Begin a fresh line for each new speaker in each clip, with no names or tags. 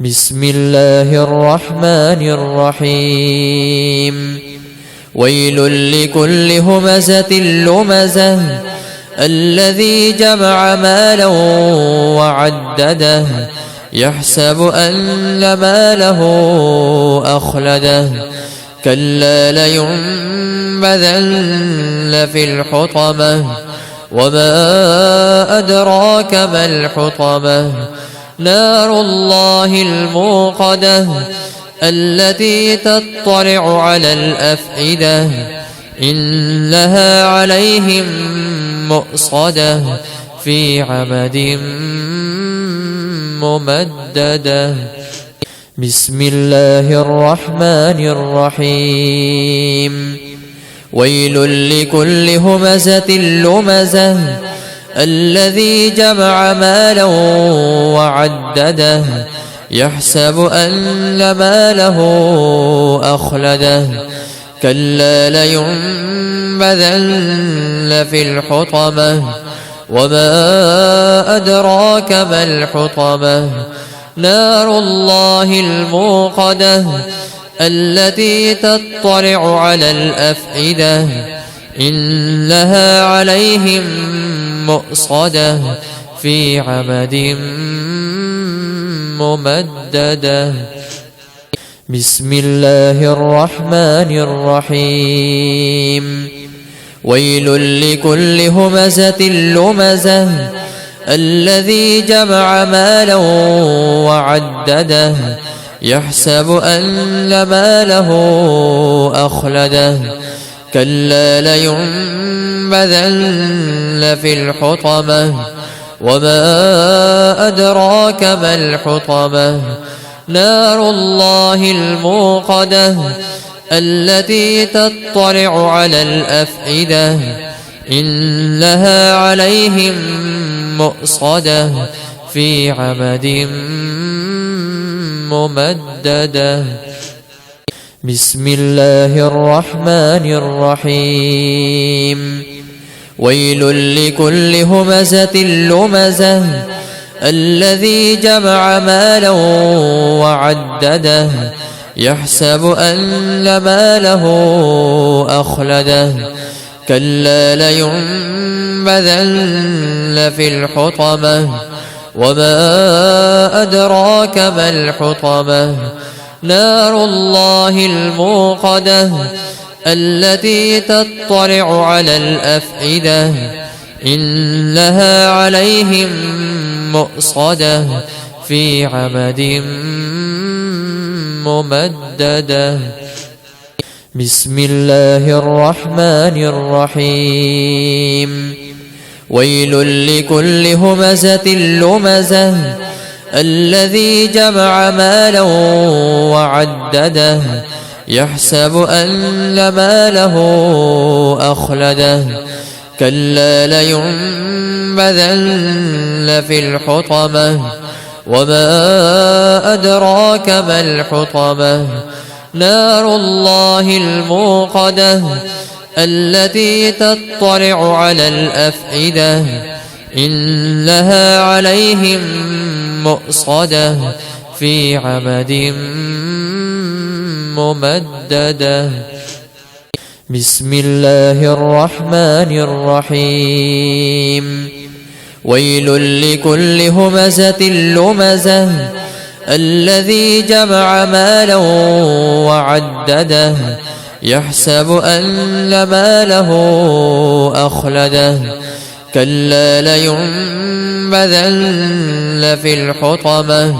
بسم الله الرحمن الرحيم ويل لكل همزة لمزة الذي جمع مالا وعدده يحسب أن ماله أخلده كلا لينبذن في الحطمة وما أدراك ما الحطمة نار الله الموقدة التي تطلع على الأفئدة إنها عليهم مؤصدة في عمد ممددة بسم الله الرحمن الرحيم ويل لكل همزة لمزة الذي جمع مالا وعدده يحسب أن ماله أخلده كلا لينبذن في الحطمة وما أدراك ما الحطمة نار الله الموقدة التي تطلع على الأفئدة إنها عليهم مؤصدة في عمد ممددة بسم الله الرحمن الرحيم ويل لكل همزة لمزة الذي جمع مالا وعدده يحسب أن ماله أخلده كلا لينبذن في الحطمة وما أدراك ما الحطمة نار الله الموقدة التي تطلع على الأفئدة إنها عليهم مؤصدة في عمد ممددة بسم الله الرحمن الرحيم ويل لكل همزة لمزة الذي جمع مالا وعدده يحسب أن ماله أخلده كلا لينبذن في الحطمة وما أدراك ما الحطمة نار الله الموقدة التي تطلع على الأفئدة إنها عليهم مؤصدة في عمد ممددة بسم الله الرحمن الرحيم ويل لكل همزة لمزة الذي جمع مالا وعدده يحسب أن ماله أخلده كلا لينبذن في الحطمة وما أدراك ما الحطمة نار الله الموقدة التي تطلع على الأفئدة إنها عليهم مؤصدة في عمد ممددة بسم الله الرحمن الرحيم ويل لكل همزة لمزة الذي جمع مالا وعدده يحسب أن ماله أخلده كلا لينبذن في الحطمة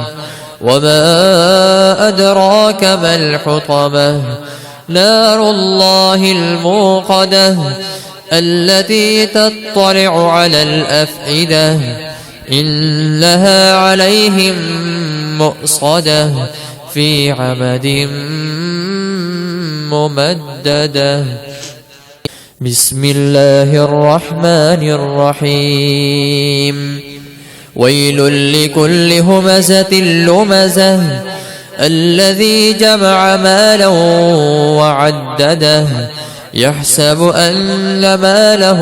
وما أدراك ما الحطمة نار الله الموقدة التي تطلع على الأفئدة إنها عليهم مؤصدة في عمد ممددة بسم الله الرحمن الرحيم ويل لكل همزة لمزة الذي جمع مالا وعدده يحسب أن ماله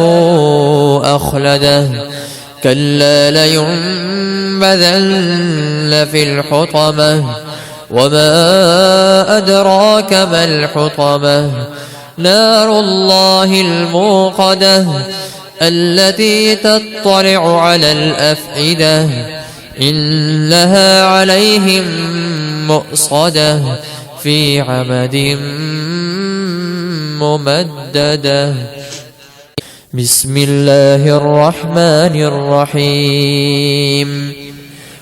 أخلده كلا لينبذن في الحطمة وما أدراك ما الحطمة نار الله الموقدة التي تطلع على الأفئدة إنها عليهم مؤصدة في عمد ممددة. بسم الله الرحمن الرحيم.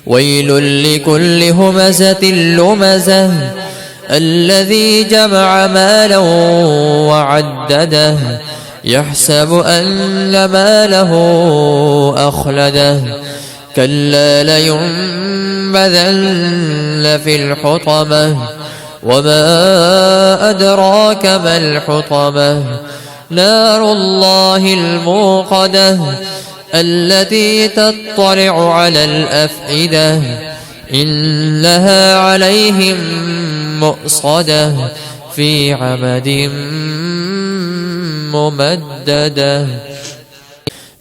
ويل لكل همزة لمزة الذي جمع مالا وعدده يحسب أن ماله أخلده كلا لينبذن في الحطمة وما أدراك ما الحطمة نار الله الموقدة التي تطلع على الأفئدة إنها عليهم مؤصدة في عمد ممددة.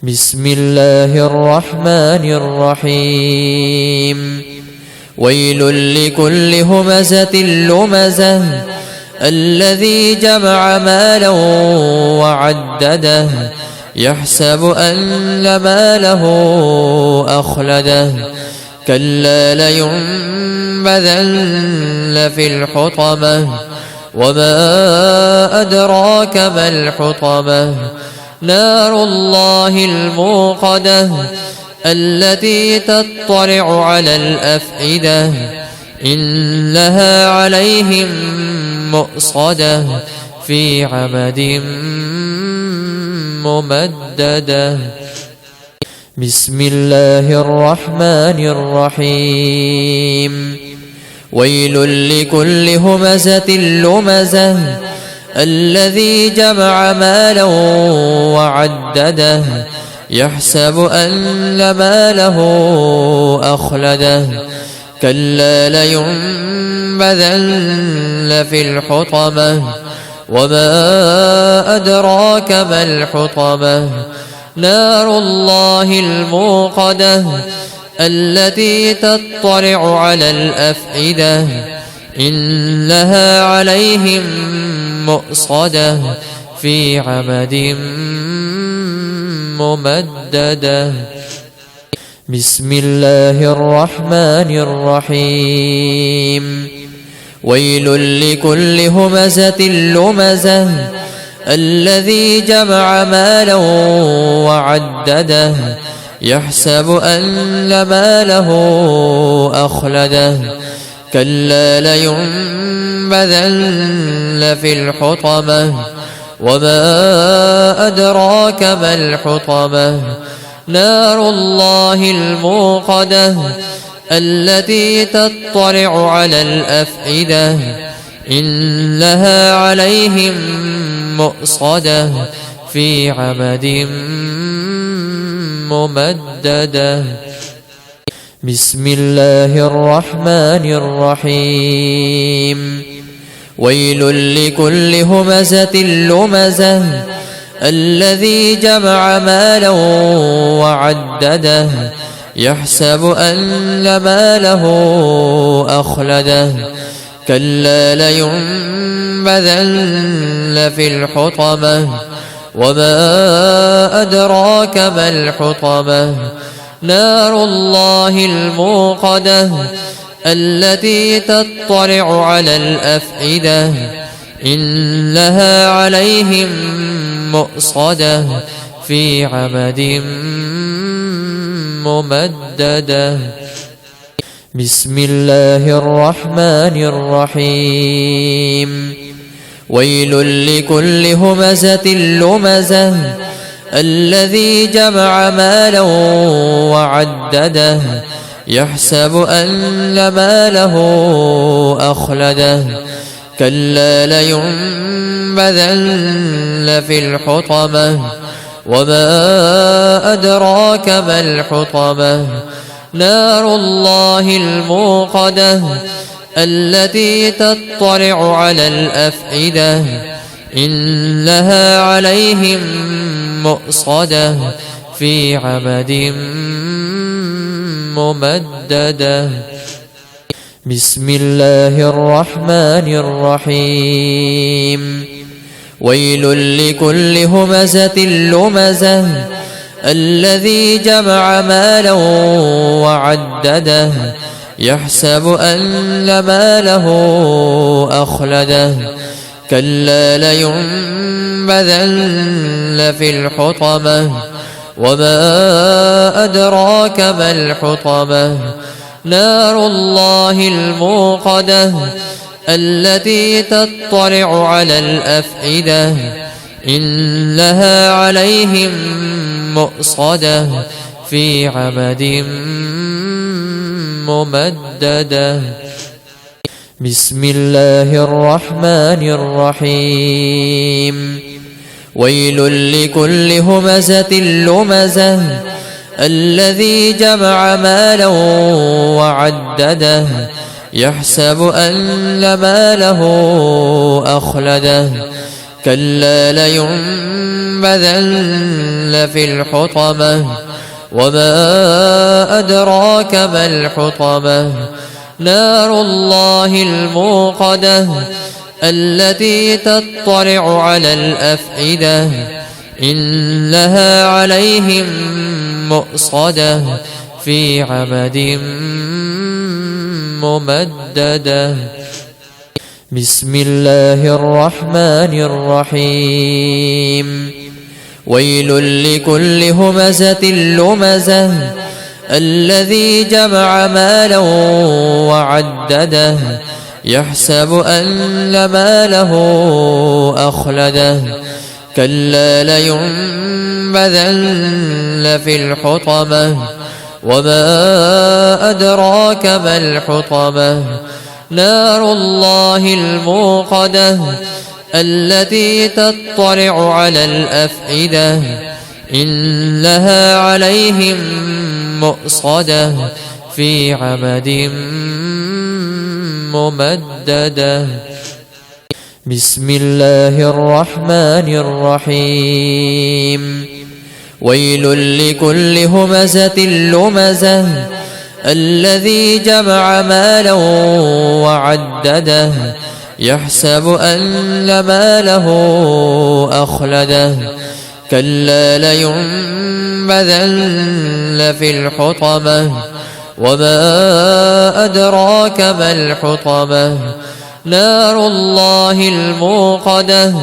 بسم الله الرحمن الرحيم. ويل لكل همزة لمزة الذي جمع مالا وعدده يحسب أن ماله أخلده كلا لينبذن في الحطمة وما أدراك ما الحطمة نار الله الموقدة التي تطلع على الأفئدة إنها عليهم مؤصدة في عمد ممددة. بسم الله الرحمن الرحيم. ويل لكل همزة لمزة الذي جمع مالا وعدده يحسب أن ماله أخلده كلا لينبذن في الحطمة وما أدراك ما الحطمة نار الله الموقدة التي تطلع على الأفئدة إنها عليهم مؤصدة في عمد ممددة. بسم الله الرحمن الرحيم. ويل لكل همزة لمزة الذي جمع مالا وعدده يحسب أن ماله أخلده كلا لينبذن في الحطمة وما أدراك ما الحطمة نار الله الموقدة التي تطلع على الأفئدة إنها عليهم مؤصدة في عمد ممددة. بسم الله الرحمن الرحيم. ويل لكل همزة لمزة الذي جمع مالا وعدده يحسب أن ماله أخلده كلا لينبذن في الحطمة وما أدراك ما الحطمة نار الله الموقدة التي تطلع على الأفئدة إنها عليهم مؤصدة في عمد ممددة. بسم الله الرحمن الرحيم. ويل لكل همزة لمزة الذي جمع مالا وعدده يحسب أن ماله أخلده كلا لينبذن في الحطمة وما أدراك ما الحطمة نار الله الموقدة التي تطلع على الأفئدة إنها عليهم مؤصدة في عمد ممددة. بسم الله الرحمن الرحيم. ويل لكل همزة لمزة الذي جمع مالا وعدده يحسب أن ماله أخلده كلا لينبذن في الحطمة وما أدراك ما الحطمة نار الله الموقدة التي تطلع على الأفئدة إنها عليهم مؤصدة في عمد ممددة. بسم الله الرحمن الرحيم. ويل لكل همزة لمزة الذي جمع مالا وعدده يحسب أن ماله أخلده كلا لينبذن في الحطمة وما أدراك ما الحطمة نار الله الموقدة التي تطلع على الأفئدة إنها عليهم مؤصدة في عمد ممددة. بسم الله الرحمن الرحيم. ويل لكل همزة لمزة الذي جمع مالا وعدده يحسب أن ماله أخلده كلا لينبذن في الحطمة وما أدراك ما الحطمة نار الله الموقدة التي تطلع على الأفئدة إنها عليهم مؤصدة في عمد ممددة. بسم الله الرحمن الرحيم. ويل لكل همزة لمزة الذي جمع مالا وعدده يحسب أن ماله أخلده كلا لينبذن في الحطمة وما أدراك ما الحطمة نار الله الموقدة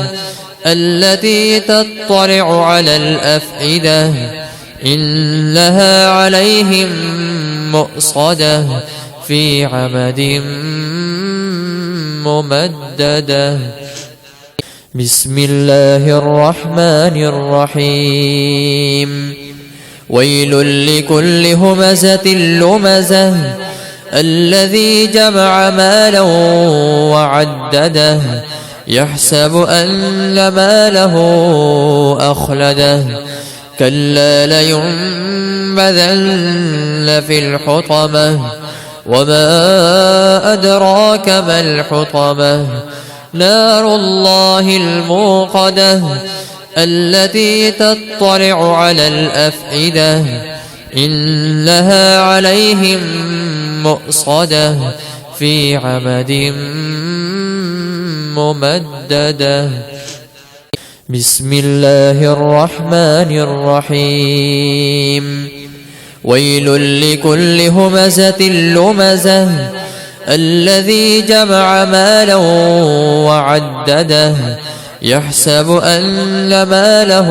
التي تطلع على الأفئدة إنها عليهم مؤصدة في عمد ممددة. بسم الله الرحمن الرحيم. ويل لكل همزة لمزة الذي جمع مالا وعدده يحسب أن ماله أخلده كلا لينبذن في الحطمة وما أدراك ما الحطمة نار الله الموقدة التي تطلع على الأفئدة إنها عليهم مؤصدة في عمد ممددة. بسم الله الرحمن الرحيم. ويل لكل همزة لمزة الذي جمع مالا وعدده يحسب أن ماله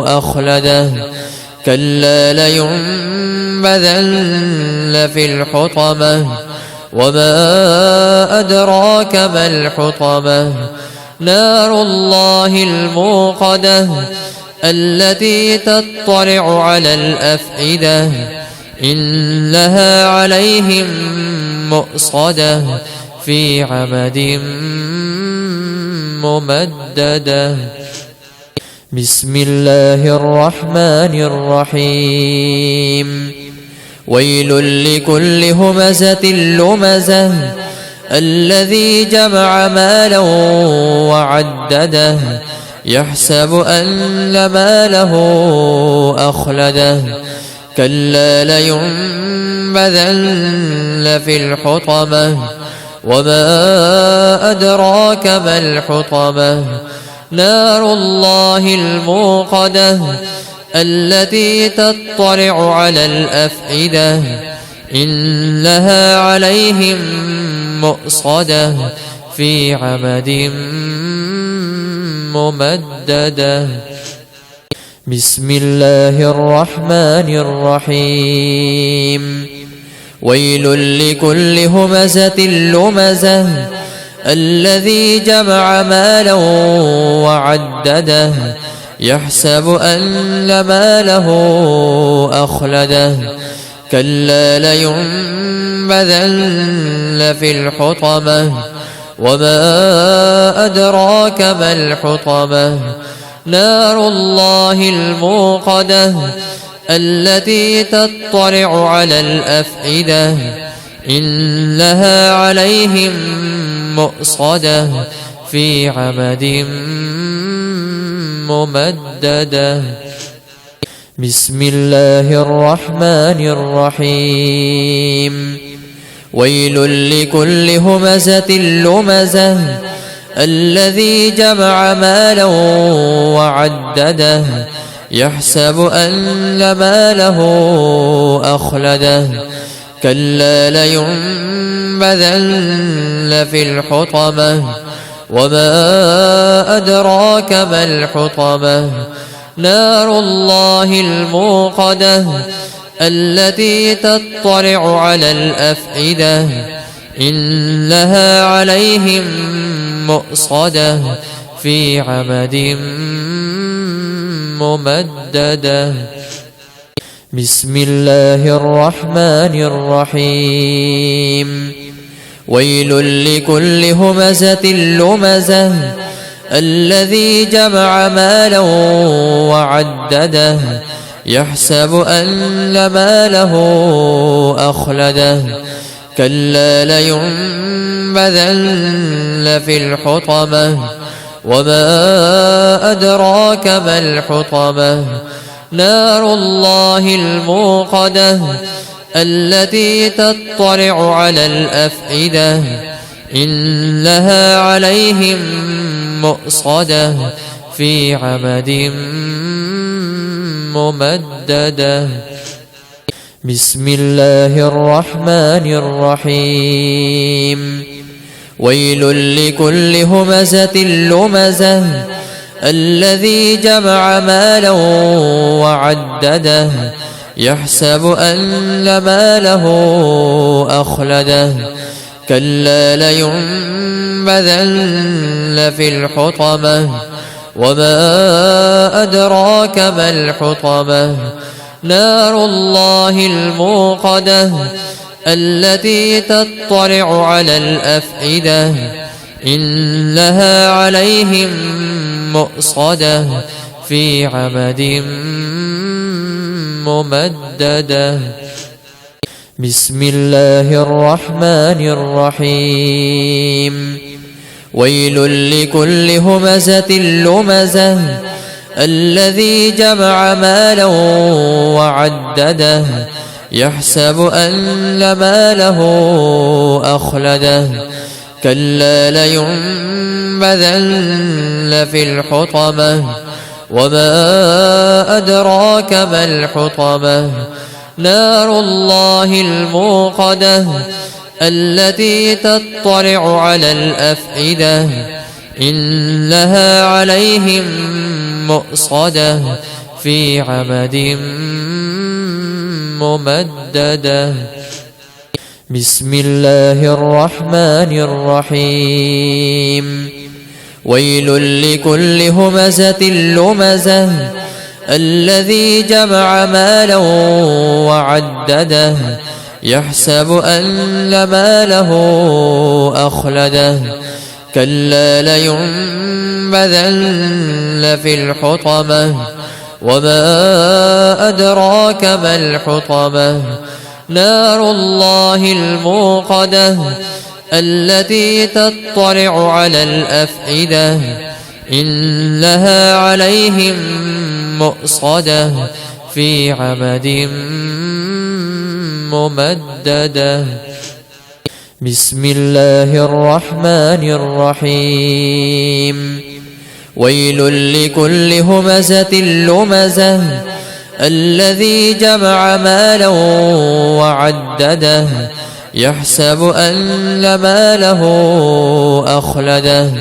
أخلده كلا لينبذن في الحطمة وما أدراك ما الحطمة نار الله الموقدة التي تطلع على الأفئدة إنها عليهم مؤصدة في عمد ممددة. بسم الله الرحمن الرحيم. ويل لكل همزة لمزة الذي جمع مالا وعدده يحسب أن ماله أخلده كلا لينبذن في الحطمة وما أدراك ما الحطمة نار الله الموقدة التي تطلع على الأفئدة إنها عليهم مؤصدة في عمد ممددة بسم الله الرحمن الرحيم ويل لكل همزة لمزة الذي جمع مالا وعدده يحسب أن ماله أخلده كلا لينبذن في الحطمة وما أدراك ما الحطمة نار الله الموقدة التي تطلع على الأفئدة إنها عليهم مؤصدة في عمد ممددة بسم الله الرحمن الرحيم ويل لكل همزة لمزة الذي جمع مالا وعدده يحسب أن ماله أخلده كلا لينبذن في الحطمة وما أدراك ما الحطمة نار الله الموقدة التي تطلع على الأفئدة إنها عليهم مؤصدة في عمد ممددة بسم الله الرحمن الرحيم ويل لكل همزة لمزة الذي جمع مالا وعدده يحسب أن ماله أخلده كلا لينبذن في الحطمة وما أدراك ما الحطمة نار الله الموقدة التي تطلع على الأفئدة إنها عليهم مؤصدة في عمد ممددة بسم الله الرحمن الرحيم ويل لكل همزة لمزة الذي جمع مالا وعدده يحسب أن ماله أخلده كلا لينبذن في الحطمة وما أدراك ما الحطمة نار الله الموقدة التي تطلع على الأفئدة إنها عليهم مؤصدة في عمد ممددة بسم الله الرحمن الرحيم ويل لكل همزة لمزة الذي جمع مالا وعدده يحسب أن ماله أخلده كلا لينبذن في الحطمة وما أدراك ما الحطمة نار الله الموقدة التي تطلع على الأفئدة إنها عليهم مؤصدة في عمد ممددة بسم الله الرحمن الرحيم ويل لكل همزة لمزة الذي جمع مالا وعدده يحسب أن ماله أخلده كلا لينبذن في الحطمة وما أدراك ما الحطمة نار الله الموقدة التي تطلع على الأفئدة إنها عليهم مؤصدة في عمد ممددة. بسم الله الرحمن الرحيم. ويل لكل همزة لمزة الذي جمع مالا وعدده يحسب أن ماله أخلده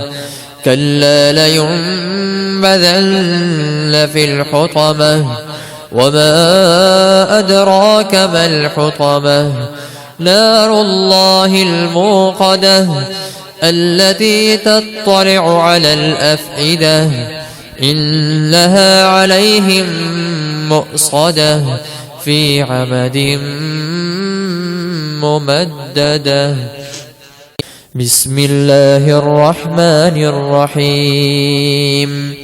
كلا لينبذن في الحطمة وما أدراك ما الحطمة نار الله الموقدة التي تطلع على الأفئدة إنها عليهم مؤصدة في عمد ممددة. بسم الله الرحمن الرحيم.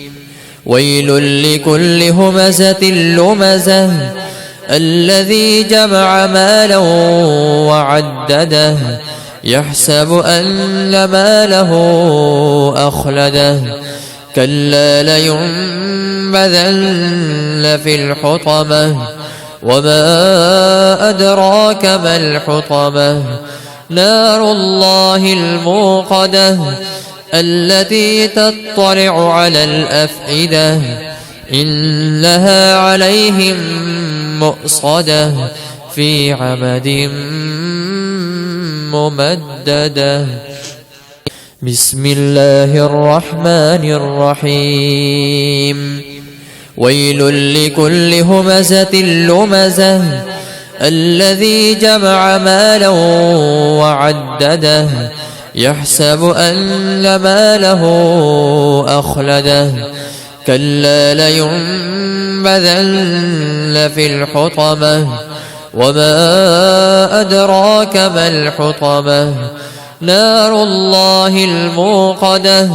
ويل لكل همزة لمزة الذي جمع مالا وعدده يحسب أن ماله أخلده كلا لينبذن في الحطمة وما أدراك ما الحطمة نار الله الموقدة التي تطلع على الأفئدة إنها عليهم مؤصدة في عمد ممددة. بسم الله الرحمن الرحيم. ويل لكل همزة لمزة الذي جمع مالا وعدده يحسب أن ماله أخلده كلا لينبذن في الحطمة وما أدراك ما الحطمة نار الله الموقدة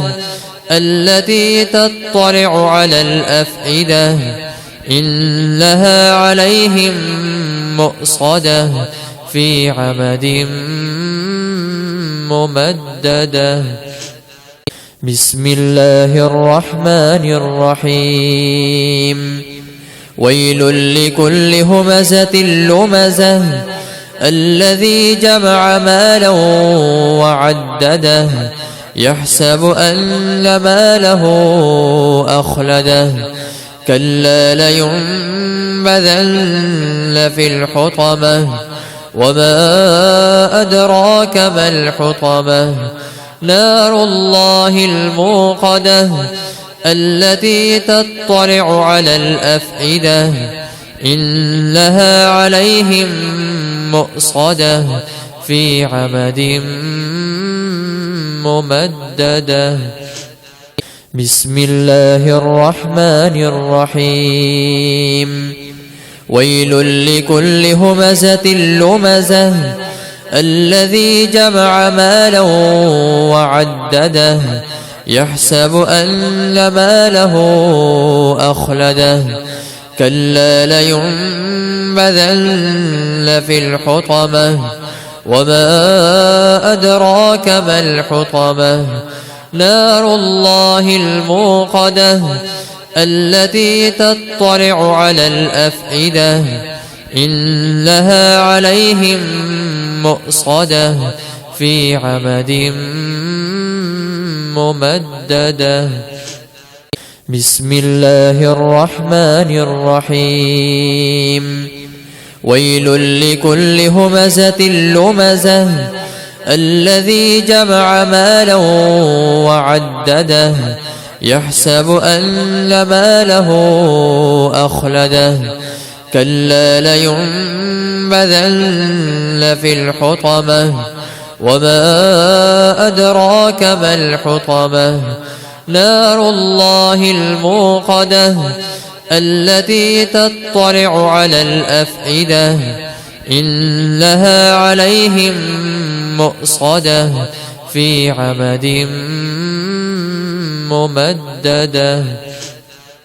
التي تطلع على الأفئدة إنها عليهم مؤصدة في عمد ممددة. بسم الله الرحمن الرحيم. ويل لكل همزة لمزة الذي جمع مالا وعدده يحسب أن ماله أخلده كلا لينبذن في الحطمة وما أدراك ما الحطمة نار الله الموقدة التي تطلع على الأفئدة إنها عليهم مؤصدة في عمد ممددة. بسم الله الرحمن الرحيم. ويل لكل همزة لمزة الذي جمع مالا وعدده يحسب أن ماله أخلده كلا لينبذن في الحطمة وما أدراك ما الحطمة نار الله الموقدة التي تطلع على الأفئدة إنها عليهم مؤصدة في عمد ممددة. بسم الله الرحمن الرحيم. ويل لكل همزة لمزة الذي جمع مالا وعدده يحسب أن ماله أخلده كلا لينبذن في الحطمة وما أدراك ما الحطمة نار الله الموقدة التي تطلع على الأفئدة إنها عليهم مؤصدة في عمد ممددة.